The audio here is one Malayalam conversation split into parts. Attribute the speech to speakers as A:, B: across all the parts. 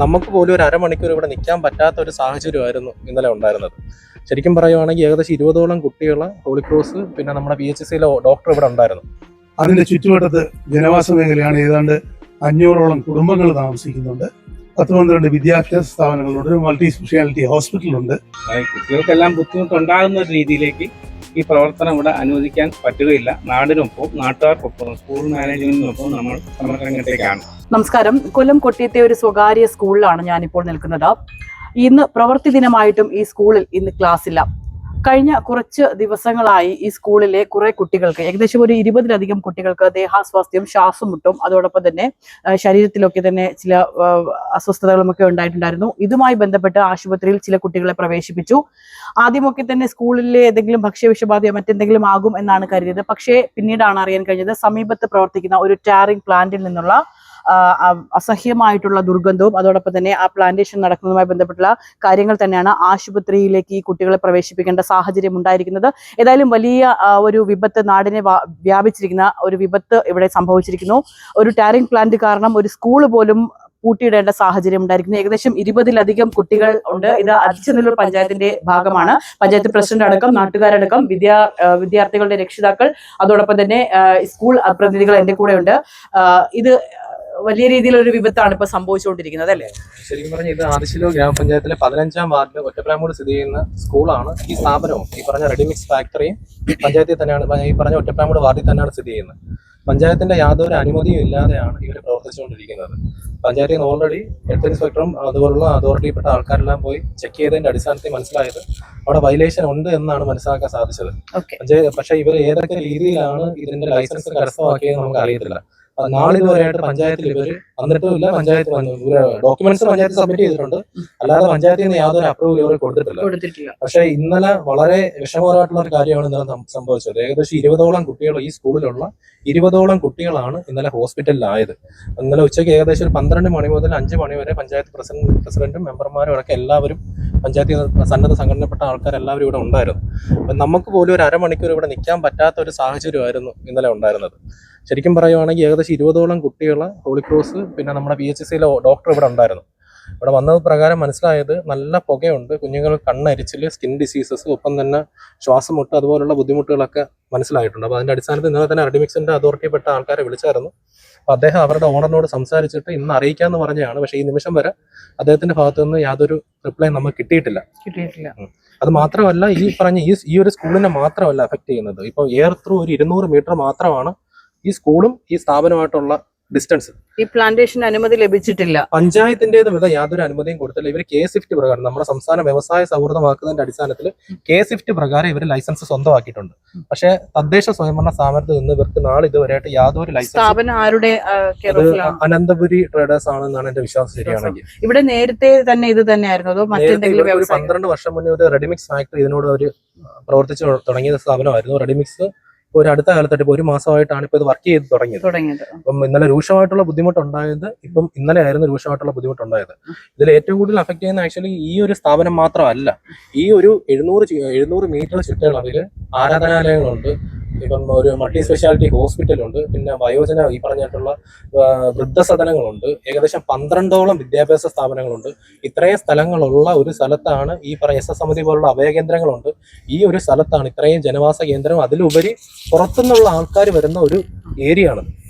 A: നമുക്ക് പോലും ഒരു അരമണിക്കൂർ ഇവിടെ നിൽക്കാൻ പറ്റാത്ത ഒരു സാഹചര്യമായിരുന്നു ഇന്നലെ ഉണ്ടായിരുന്നത്. ശരിക്കും പറയുവാണെങ്കിൽ ഏകദേശം 20ഓളം കുട്ടികൾ ഹോളി ക്രോസ് പിന്നെ നമ്മുടെ PHCയിലെ ഡോക്ടർ ഇവിടെ ഉണ്ടായിരുന്നു.
B: അതിന്റെ ചുറ്റുവട്ടത്ത് ജനവാസ മേഖലയാണ്. ഏതാണ്ട് 500ഓളം കുടുംബങ്ങൾ താമസിക്കുന്നുണ്ട്. 10-12 വിദ്യാഭ്യാസ സ്ഥാപനങ്ങളുണ്ട്. ഒരു മൾട്ടി സ്പെഷ്യാലിറ്റി ഹോസ്പിറ്റലുണ്ട്.
C: കുട്ടികൾക്കെല്ലാം ബുദ്ധിമുട്ടുണ്ടാകുന്ന ഒരു രീതിയിലേക്ക് ഈ പ്രവർത്തനം ഇവിടെ അനുവദിക്കാൻ പറ്റുകയില്ല. നാടിനൊപ്പം നാട്ടുകാർക്കൊപ്പം സ്കൂൾ മാനേജ്മെന്റിനൊപ്പം നമ്മൾ സമരരംഗത്തേക്കാണ്.
D: നമസ്കാരം. കൊല്ലം കൊട്ടിയത്തെ ഒരു സ്വകാര്യ സ്കൂളിലാണ് ഞാനിപ്പോൾ നിൽക്കുന്നത്. ഇന്ന് പ്രവൃത്തി ദിനമായിട്ടും ഈ സ്കൂളിൽ ഇന്ന് ക്ലാസ് ഇല്ല. കഴിഞ്ഞ കുറച്ച് ദിവസങ്ങളായി ഈ സ്കൂളിലെ കുറെ കുട്ടികൾക്ക്, ഏകദേശം ഒരു 20ലധികം കുട്ടികൾക്ക് ദേഹാസ്വാസ്ഥ്യം, ശ്വാസം മുട്ടും, അതോടൊപ്പം തന്നെ ശരീരത്തിലൊക്കെ തന്നെ ചില അസ്വസ്ഥതകളും ഒക്കെ ഉണ്ടായിട്ടുണ്ടായിരുന്നു. ഇതുമായി ബന്ധപ്പെട്ട് ആശുപത്രിയിൽ ചില കുട്ടികളെ പ്രവേശിപ്പിച്ചു. ആദ്യമൊക്കെ തന്നെ സ്കൂളിലെ ഏതെങ്കിലും ഭക്ഷ്യവിഷബാധയോ മറ്റെന്തെങ്കിലും ആകും എന്നാണ് കരുതിയത്. പക്ഷേ പിന്നീടാണ് അറിയാൻ കഴിഞ്ഞത് സമീപത്ത് പ്രവർത്തിക്കുന്ന ഒരു ടാറിംഗ് പ്ലാന്റിൽ നിന്നുള്ള അസഹ്യമായിട്ടുള്ള ദുർഗന്ധവും അതോടൊപ്പം തന്നെ ആ പ്ലാന്റേഷൻ നടക്കുന്നതുമായി ബന്ധപ്പെട്ടുള്ള കാര്യങ്ങൾ തന്നെയാണ് ആശുപത്രിയിലേക്ക് ഈ കുട്ടികളെ പ്രവേശിപ്പിക്കേണ്ട സാഹചര്യം ഉണ്ടായിരിക്കുന്നത്. ഏതായാലും വലിയ ഒരു വിപത്ത്, നാടിനെ വ്യാപിച്ചിരിക്കുന്ന ഒരു വിപത്ത് ഇവിടെ സംഭവിച്ചിരിക്കുന്നു. ഒരു ടാറിംഗ് പ്ലാന്റ് കാരണം ഒരു സ്കൂൾ പോലും പൂട്ടിയിടേണ്ട സാഹചര്യം ഉണ്ടായിരിക്കുന്നു. ഏകദേശം 20ലധികം കുട്ടികൾ ഉണ്ട്. ഇത് അരിച്ചനല്ലൂർ പഞ്ചായത്തിന്റെ ഭാഗമാണ്. പഞ്ചായത്ത് പ്രസിഡന്റ് അടക്കം, നാട്ടുകാരടക്കം, വിദ്യാർത്ഥികളുടെ രക്ഷിതാക്കൾ, അതോടൊപ്പം തന്നെ സ്കൂൾ പ്രതിനിധികൾ എന്റെ കൂടെ ഉണ്ട്. ഇത് വലിയ രീതിയിലൊരു വിപത്താണ് ഇപ്പൊ സംഭവിച്ചുകൊണ്ടിരിക്കുന്നത് അല്ലേ?
A: ശരിക്കും പറഞ്ഞാൽ ഇത് ആദിശിലൂർ ഗ്രാമപഞ്ചായത്തിലെ 15ാം വാർഡിൽ ഒറ്റപ്രാമൂട് സ്ഥിതി ചെയ്യുന്ന സ്കൂളാണ്. ഈ സ്ഥാപനവും ഈ പറഞ്ഞ റെഡിമിക്സ് ഫാക്ടറിയും പഞ്ചായത്തിൽ തന്നെയാണ്, ഈ പറഞ്ഞ ഒറ്റപ്രാമൂട് വാർഡിൽ തന്നെയാണ് സ്ഥിതി ചെയ്യുന്നത്. പഞ്ചായത്തിന്റെ യാതൊരു അനുമതിയും ഇല്ലാതെയാണ് ഇവർ പ്രവർത്തിച്ചുകൊണ്ടിരിക്കുന്നത്. പഞ്ചായത്തിൽ നിന്ന് ഓൾറെഡി ഹെൽത്ത് ഇൻസ്പെക്ടറും അതുപോലുള്ള അതോറിറ്റിയിൽപ്പെട്ട ആൾക്കാരെല്ലാം പോയി ചെക്ക് ചെയ്തതിന്റെ അടിസ്ഥാനത്തിൽ മനസ്സിലായത് അവിടെ വയലേഷൻ ഉണ്ട് എന്നാണ് മനസ്സിലാക്കാൻ സാധിച്ചത്. പക്ഷേ ഇവർ ഏതൊക്കെ രീതിയിലാണ് ഇതിന്റെ ലൈസൻസ് കരസ്ഥമാക്കിയെന്ന് നമുക്ക് അറിയത്തില്ല. നാളിതുവരെയായിട്ട് പഞ്ചായത്തിൽ ഇവർ വന്നിട്ടുമില്ല. പഞ്ചായത്ത് ഡോക്യുമെന്റ്സ് പഞ്ചായത്ത് സബ്മിറ്റ് ചെയ്തിട്ടുണ്ട്, അല്ലാതെ പഞ്ചായത്തിൽ നിന്ന് യാതൊരു അപ്രൂവൽ ഇവർ കൊടുത്തിട്ടില്ല. പക്ഷേ ഇന്നലെ വളരെ വിഷമകരമായിട്ടുള്ള ഒരു കാര്യമാണ് ഇന്നലെ സംഭവിച്ചത്. ഏകദേശം 20ഓളം കുട്ടികൾ, ഈ സ്കൂളിലുള്ള 20ഓളം കുട്ടികളാണ് ഇന്നലെ ഹോസ്പിറ്റലിലായത്. ഇന്നലെ ഉച്ചയ്ക്ക് ഏകദേശം 12 മണി മുതൽ 5 മണി വരെ പഞ്ചായത്ത് പ്രസിഡന്റും മെമ്പർമാരും അടക്കം എല്ലാവരും, പഞ്ചായത്ത് സന്നദ്ധ സംഘടനപ്പെട്ട ആൾക്കാരെല്ലാവരും ഇവിടെ ഉണ്ടായിരുന്നു. അപ്പം നമുക്ക് പോലും ഒരു അരമണിക്കൂർ ഇവിടെ നിൽക്കാൻ പറ്റാത്ത ഒരു സാഹചര്യമായിരുന്നു ഇന്നലെ ഉണ്ടായിരുന്നത്. ശരിക്കും പറയുവാണെങ്കിൽ ഏകദേശം 20ഓളം കുട്ടികൾ ഹോളി ക്രോസ് പിന്നെ നമ്മുടെ PHCയിലെ ഡോക്ടർ ഇവിടെ ഉണ്ടായിരുന്നു. ഇവിടെ വന്നത് പ്രകാരം മനസ്സിലായത് നല്ല പുകയുണ്ട്, കുഞ്ഞുങ്ങൾ കണ്ണരിച്ചിൽ, സ്കിൻ ഡിസീസസ്, ഒപ്പം തന്നെ ശ്വാസമുട്ട് അതുപോലുള്ള ബുദ്ധിമുട്ടുകളൊക്കെ മനസ്സിലായിട്ടുണ്ട്. അപ്പോൾ അതിന്റെ അടിസ്ഥാനത്തിൽ ഇന്നലെ തന്നെ റെഡിമിക്സിന്റെ അതോറിറ്റിപ്പെട്ട ആൾക്കാരെ വിളിച്ചായിരുന്നു. അപ്പോൾ അദ്ദേഹം അവരുടെ ഓണറിനോട് സംസാരിച്ചിട്ട് ഇന്ന് അറിയിക്കാമെന്ന് പറഞ്ഞതാണ്. പക്ഷേ ഈ നിമിഷം വരെ അദ്ദേഹത്തിന്റെ ഭാഗത്തു നിന്ന് യാതൊരു റിപ്ലൈ നമുക്ക് കിട്ടിയിട്ടില്ല. അത് മാത്രമല്ല, ഈ പറഞ്ഞ ഈ ഒരു സ്കൂളിനെ മാത്രമല്ല അഫക്ട് ചെയ്യുന്നത്. ഇപ്പോൾ എയർ ത്രൂ ഒരു 200 മീറ്റർ മാത്രമാണ് ഈ സ്കൂളും ഈ സ്ഥാപനമായിട്ടുള്ള ഡിസ്റ്റൻസ്.
D: ഈ പ്ലാന്റേഷന് അനുമതി ലഭിച്ചിട്ടില്ല.
A: പഞ്ചായത്തിന്റേത് വിധ യാതൊരു അനുമതിയും കൊടുത്തില്ല. ഇവർ K-SWIFT പ്രകാരം, നമ്മുടെ സംസ്ഥാന വ്യവസായ സൗഹൃദമാക്കുന്നതിന്റെ അടിസ്ഥാനത്തിൽ K-SWIFT പ്രകാരം ഇവർ ലൈസൻസ് സ്വന്തമാക്കിയിട്ടുണ്ട്. പക്ഷേ തദ്ദേശ സ്വയംഭരണ സ്ഥാപനത്തിൽ നിന്ന് ഇവർക്ക് നാളിതുവരെയായിട്ട് യാതൊരു ലൈസൻസ്. അനന്തപുരി ട്രേഡേഴ്സ് ആണെന്നാണ് എന്റെ വിശ്വാസം. ശരിയാണെങ്കിൽ
D: ഇവിടെ നേരത്തെ തന്നെ ഇത് തന്നെയായിരുന്നു അതോ മറ്റെന്തെങ്കിലും?
A: 12 വർഷം മുന്നേ ഒരു റെഡിമിക്സ് ഫാക്ടറി ഇതിനോട് ഒരു പ്രവർത്തിച്ചു തുടങ്ങിയ സ്ഥാപനമായിരുന്നു. റെഡിമിക്സ് ഒരു അടുത്ത കാലത്തായിട്ട് ഇപ്പോൾ 1 മാസമായിട്ടാണ് ഇപ്പോൾ ഇത് വർക്ക് ചെയ്ത് തുടങ്ങിയത്. അപ്പം ഇന്നലെ രൂക്ഷമായിട്ടുള്ള ബുദ്ധിമുട്ടുണ്ടായത്, ഇപ്പം ഇന്നലെ ആയിരുന്നു രൂക്ഷമായിട്ടുള്ള ബുദ്ധിമുട്ടുണ്ടായത്. ഇതിൽ ഏറ്റവും കൂടുതൽ അഫക്ട് ചെയ്യുന്ന ആക്ച്വലി ഈ ഒരു സ്ഥാപനം മാത്രമല്ല, ഈ ഒരു 700 മീറ്റർ ചുറ്റളവിൽ ആരാധനാലയങ്ങളുണ്ട്, ഇപ്പം ഒരു മൾട്ടി സ്പെഷ്യാലിറ്റി ഹോസ്പിറ്റലുണ്ട്, പിന്നെ വയോജന ഈ പറഞ്ഞിട്ടുള്ള വൃദ്ധസദനങ്ങളുണ്ട്, ഏകദേശം 12ഓളം വിദ്യാഭ്യാസ സ്ഥാപനങ്ങളുണ്ട്. ഇത്രയും സ്ഥലങ്ങളുള്ള ഒരു സ്ഥലത്താണ് ഈ പറഞ്ഞ SS സമിതി പോലുള്ള അഭയകേന്ദ്രങ്ങളുണ്ട്. ഈ ഒരു സ്ഥലത്താണ് ഇത്രയും ജനവാസ കേന്ദ്രം, അതിലുപരി പുറത്തുനിന്നുള്ള ആൾക്കാർ വരുന്ന ഒരു ഏരിയ ആണ്.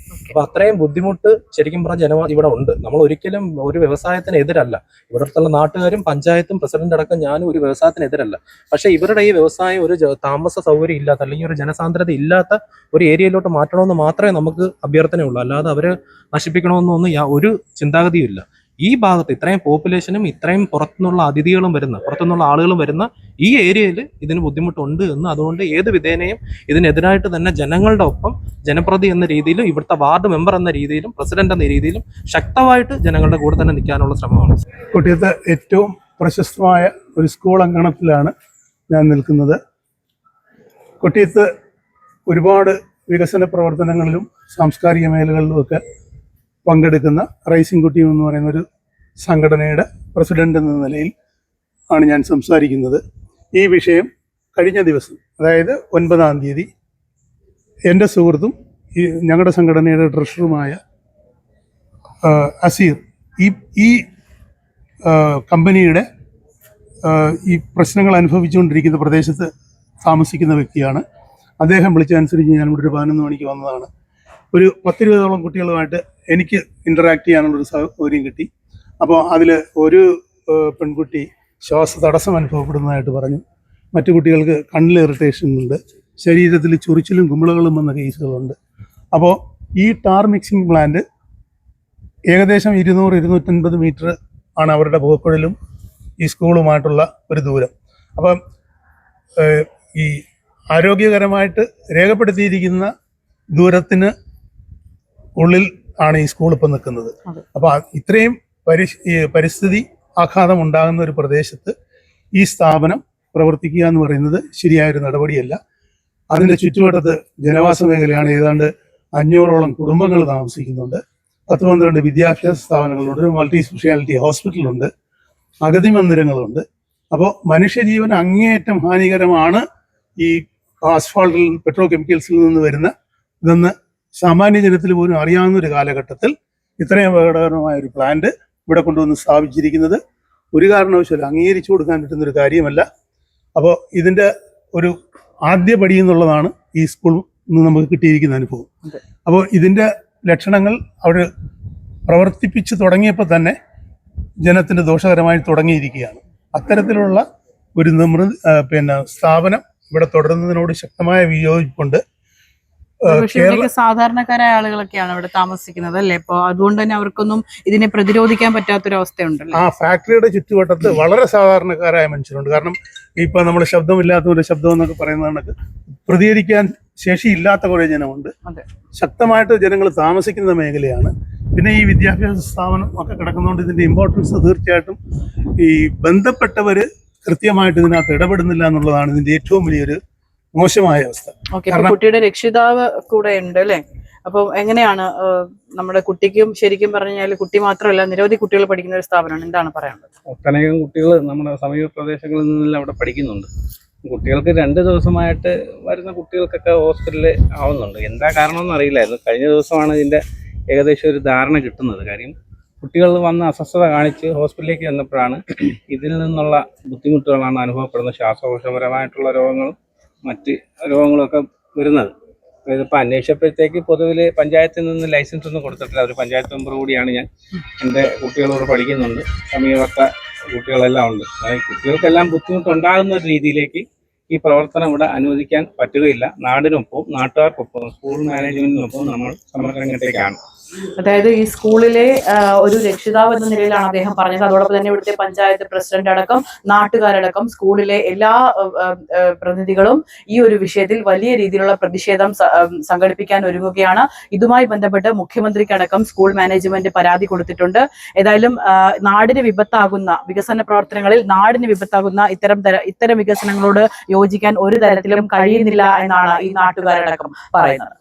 A: അപ്പൊ അത്രയും ബുദ്ധിമുട്ട് ശരിക്കും പറഞ്ഞ ഇവിടെ ഉണ്ട്. നമ്മൾ ഒരിക്കലും ഒരു വ്യവസായത്തിന് എതിരല്ല. ഇവിടുത്തെ നാട്ടുകാരും പഞ്ചായത്തും പ്രസിഡന്റ് അടക്കം ഞാനും ഒരു വ്യവസായത്തിന് എതിരല്ല. പക്ഷെ ഇവരുടെ ഈ വ്യവസായം ഒരു താമസ സൗകര്യം ഇല്ലാത്ത, അല്ലെങ്കിൽ ഒരു ജനസാന്ദ്രത ഇല്ലാത്ത ഒരു ഏരിയയിലോട്ട് മാറ്റണമെന്ന് മാത്രമേ നമുക്ക് അഭ്യർത്ഥനയുള്ളൂ. അല്ലാതെ അവരെ നശിപ്പിക്കണമെന്നൊന്നും ഒരു ചിന്താഗതിയും ഇല്ല. ഈ ഭാഗത്ത് ഇത്രയും പോപ്പുലേഷനും ഇത്രയും പുറത്തുനിന്നുള്ള അതിഥികളും വരുന്ന, പുറത്തുനിന്നുള്ള ആളുകളും വരുന്ന ഈ ഏരിയയിൽ ഇതിന് ബുദ്ധിമുട്ടുണ്ട് എന്ന്, അതുകൊണ്ട് ഏത് വിധേനയും ഇതിനെതിരായിട്ട് തന്നെ ജനങ്ങളുടെ ഒപ്പം ജനപ്രതി എന്ന രീതിയിലും ഇവിടുത്തെ വാർഡ് മെമ്പർ എന്ന രീതിയിലും പ്രസിഡന്റ് എന്ന രീതിയിലും ശക്തമായിട്ട് ജനങ്ങളുടെ കൂടെ തന്നെ നിൽക്കാനുള്ള ശ്രമമാണ്.
B: കൊട്ടിയത്തെ ഏറ്റവും പ്രശസ്തമായ ഒരു സ്കൂൾ അങ്കണത്തിലാണ് ഞാൻ നിൽക്കുന്നത്. കൊട്ടിയത്ത് ഒരുപാട് വികസന പ്രവർത്തനങ്ങളിലും സാംസ്കാരിക മേഖലകളിലുമൊക്കെ പങ്കെടുക്കുന്ന റൈസിംഗ് കുട്ടി എന്ന് പറയുന്ന ഒരു സംഘടനയുടെ പ്രസിഡന്റ് എന്ന നിലയിൽ ആണ് ഞാൻ സംസാരിക്കുന്നത്. ഈ വിഷയം കഴിഞ്ഞ ദിവസം, അതായത് 9-ാം തീയതി എൻ്റെ സുഹൃത്തും ഞങ്ങളുടെ സംഘടനയുടെ ട്രഷററുമായ അസീർ ഈ കമ്പനിയുടെ ഈ പ്രശ്നങ്ങൾ അനുഭവിച്ചുകൊണ്ടിരിക്കുന്ന പ്രദേശത്ത് താമസിക്കുന്ന വ്യക്തിയാണ്. അദ്ദേഹം വിളിച്ചതനുസരിച്ച് ഞാൻ ഇവിടെ ഒരു 11 മണിക്ക് വന്നതാണ്. ഒരു 10-20ഓളം കുട്ടികളുമായിട്ട് എനിക്ക് ഇൻ്ററാക്ട് ചെയ്യാനുള്ളൊരു സൗകര്യം കിട്ടി. അപ്പോൾ അതിൽ ഒരു പെൺകുട്ടി തടസ്സം അനുഭവപ്പെടുന്നതായിട്ട് പറഞ്ഞു. മറ്റു കുട്ടികൾക്ക് കണ്ണിൽ ഇറിറ്റേഷൻ ഉണ്ട്, ശരീരത്തിൽ ചൊറിച്ചിലും കുമിളകളും വന്ന കേസുകളുണ്ട്. അപ്പോൾ ഈ ടാർ മിക്സിംഗ് പ്ലാന്റ് ഏകദേശം 200-250 മീറ്റർ ആണ് അവരുടെ പുകക്കുഴലും ഈ സ്കൂളുമായിട്ടുള്ള ഒരു ദൂരം. അപ്പം ഈ ആരോഗ്യകരമായിട്ട് രേഖപ്പെടുത്തിയിരിക്കുന്ന ദൂരത്തിന് ഉള്ളിൽ ആണ് ഈ സ്കൂൾ ഇപ്പം നിൽക്കുന്നത്. അപ്പോൾ ഇത്രയും പരിസ്ഥിതി ആഘാതം ഉണ്ടാകുന്ന ഒരു പ്രദേശത്ത് ഈ സ്ഥാപനം പ്രവർത്തിക്കുക എന്ന് പറയുന്നത് ശരിയായൊരു നടപടിയല്ല. അതിൻ്റെ ചുറ്റുവട്ടത്ത് ജനവാസ മേഖലയാണ്. ഏതാണ്ട് 500ഓളം കുടുംബങ്ങൾ താമസിക്കുന്നുണ്ട്. 10-12 വിദ്യാഭ്യാസ സ്ഥാപനങ്ങളുണ്ട്, മൾട്ടി സ്പെഷ്യാലിറ്റി ഹോസ്പിറ്റലുണ്ട്, അഗതി മന്ദിരങ്ങളുണ്ട്. അപ്പോൾ മനുഷ്യജീവൻ അങ്ങേയറ്റം ഹാനികരമാണ് ഈ ആസ്ഫാൾട്ടിൽ പെട്രോ കെമിക്കൽസിൽ നിന്ന് വരുന്ന ഇതെന്ന് സാമാന്യ ജനത്തിൽ പോലും അറിയാവുന്ന ഒരു കാലഘട്ടത്തിൽ ഇത്രയും അപകടകരമായ ഒരു പ്ലാന്റ് ഇവിടെ കൊണ്ടുവന്ന് സ്ഥാപിച്ചിരിക്കുന്നത് ഒരു കാരണവശാലും അംഗീകരിച്ചു കൊടുക്കാൻ പറ്റുന്നൊരു കാര്യമല്ല. അപ്പോൾ ഇതിൻ്റെ ഒരു ആദ്യ പടി എന്നുള്ളതാണ് ഈ സ്കൂളിൽ നിന്ന് നമുക്ക് കിട്ടിയിരിക്കുന്ന അനുഭവം. അപ്പോൾ ഇതിൻ്റെ ലക്ഷണങ്ങൾ അവർ പ്രവർത്തിപ്പിച്ച് തുടങ്ങിയപ്പോൾ തന്നെ ജനത്തിന് ദോഷകരമായി തുടങ്ങിയിരിക്കുകയാണ്. അത്തരത്തിലുള്ള ഒരു സ്ഥാപനം ഇവിടെ തുടരുന്നതിനോട് ശക്തമായ വിയോജിപ്പുണ്ട്.
D: സാധാരണക്കാരായ ആളുകളൊക്കെയാണ് ഇവിടെ താമസിക്കുന്നത് അല്ലേ? അപ്പോൾ അതുകൊണ്ട് തന്നെ അവർക്കൊന്നും ഇതിനെ പ്രതിരോധിക്കാൻ പറ്റാത്തൊരവസ്ഥയുണ്ടല്ലോ.
B: ആ ഫാക്ടറിയുടെ ചുറ്റുവട്ടത്ത് വളരെ സാധാരണക്കാരായ മനുഷ്യരുണ്ട്. കാരണം ഇപ്പൊ നമ്മൾ ശബ്ദമില്ലാത്തവരുടെ ശബ്ദം എന്നൊക്കെ പറയുന്ന കണക്ക് പ്രതികരിക്കാൻ ശേഷിയില്ലാത്ത കുറെ ജനമുണ്ട്. ശക്തമായിട്ട് ജനങ്ങൾ താമസിക്കുന്ന മേഖലയാണ്. പിന്നെ ഈ വിദ്യാഭ്യാസ സ്ഥാപനം ഒക്കെ കിടക്കുന്നതുകൊണ്ട് ഇതിന്റെ ഇമ്പോർട്ടൻസ് തീർച്ചയായിട്ടും ഈ ബന്ധപ്പെട്ടവര് കൃത്യമായിട്ട് ഇതിനകത്ത് ഇടപെടുന്നില്ല എന്നുള്ളതാണ് ഇതിന്റെ ഏറ്റവും വലിയൊരു മോശമായ അവസ്ഥ.
D: കുട്ടിയുടെ രക്ഷിതാവ് കൂടെ ഉണ്ട് അല്ലേ? അപ്പം എങ്ങനെയാണ് നമ്മുടെ കുട്ടിക്കും ശരിക്കും പറഞ്ഞാൽ കുട്ടി മാത്രമല്ല നിരവധി കുട്ടികൾ പഠിക്കുന്ന ഒരു സ്ഥാപനമാണ്, എന്താണ് പറയാനുള്ളത്?
C: ഒട്ടനേകം കുട്ടികൾ നമ്മുടെ സമീപ പ്രദേശങ്ങളിൽ നിന്നെല്ലാം അവിടെ പഠിക്കുന്നുണ്ട്. കുട്ടികൾക്ക് 2 ദിവസമായിട്ട് വരുന്ന കുട്ടികൾക്കൊക്കെ ഹോസ്പിറ്റലിൽ ആവുന്നുണ്ട്. എന്താ കാരണമെന്ന് അറിയില്ലായിരുന്നു. കഴിഞ്ഞ ദിവസമാണ് ഇതിൻ്റെ ഏകദേശം ഒരു ധാരണ കിട്ടുന്നത്. കാര്യം കുട്ടികൾ വന്ന് അസ്വസ്ഥത കാണിച്ച് ഹോസ്പിറ്റലിലേക്ക് വന്നപ്പോഴാണ് ഇതിൽ നിന്നുള്ള ബുദ്ധിമുട്ടുകളാണ് അനുഭവപ്പെടുന്നത്. ശ്വാസകോശപരമായിട്ടുള്ള രോഗങ്ങളും മറ്റ് രോഗങ്ങളൊക്കെ വരുന്നത്. ഇതിപ്പോൾ അന്വേഷിച്ചപ്പോഴത്തേക്ക് പൊതുവിൽ പഞ്ചായത്തിൽ നിന്ന് ലൈസൻസ് ഒന്നും കൊടുത്തിട്ടില്ല. ഒരു പഞ്ചായത്ത് മെമ്പർ കൂടിയാണ് ഞാൻ. എൻ്റെ കുട്ടികളോട് പഠിക്കുന്നുണ്ട്, സമീപത്തെ കുട്ടികളെല്ലാം ഉണ്ട്. അതായത് കുട്ടികൾക്കെല്ലാം ബുദ്ധിമുട്ടുണ്ടാകുന്ന ഒരു രീതിയിലേക്ക് ഈ പ്രവർത്തനം ഇവിടെ അനുവദിക്കാൻ പറ്റുകയില്ല. നാടിനൊപ്പം നാട്ടുകാർക്കൊപ്പം സ്കൂൾ മാനേജ്മെന്റിനൊപ്പം നമ്മൾ സമരരംഗത്തേക്കാണ്.
D: അതായത് ഈ സ്കൂളിലെ ഒരു രക്ഷിതാവ് എന്ന നിലയിലാണ് അദ്ദേഹം പറഞ്ഞത്. അതോടൊപ്പം തന്നെ ഇവിടുത്തെ പഞ്ചായത്ത് പ്രസിഡന്റ് അടക്കം നാട്ടുകാരടക്കം സ്കൂളിലെ എല്ലാ പ്രതിനിധികളും ഈ ഒരു വിഷയത്തിൽ വലിയ രീതിയിലുള്ള പ്രതിഷേധം സംഘടിപ്പിക്കാൻ ഒരുങ്ങുകയാണ്. ഇതുമായി ബന്ധപ്പെട്ട് മുഖ്യമന്ത്രിക്കടക്കം സ്കൂൾ മാനേജ്മെന്റ് പരാതി കൊടുത്തിട്ടുണ്ട്. ഏതായാലും നാടിന് വിപത്താകുന്ന വികസന പ്രവർത്തനങ്ങളിൽ നാടിന് വിപത്താകുന്ന ഇത്തരം വികസനങ്ങളോട് യോജിക്കാൻ ഒരു തരത്തിലും കഴിയുന്നില്ല എന്നാണ് ഈ നാട്ടുകാരടക്കം പറയുന്നത്.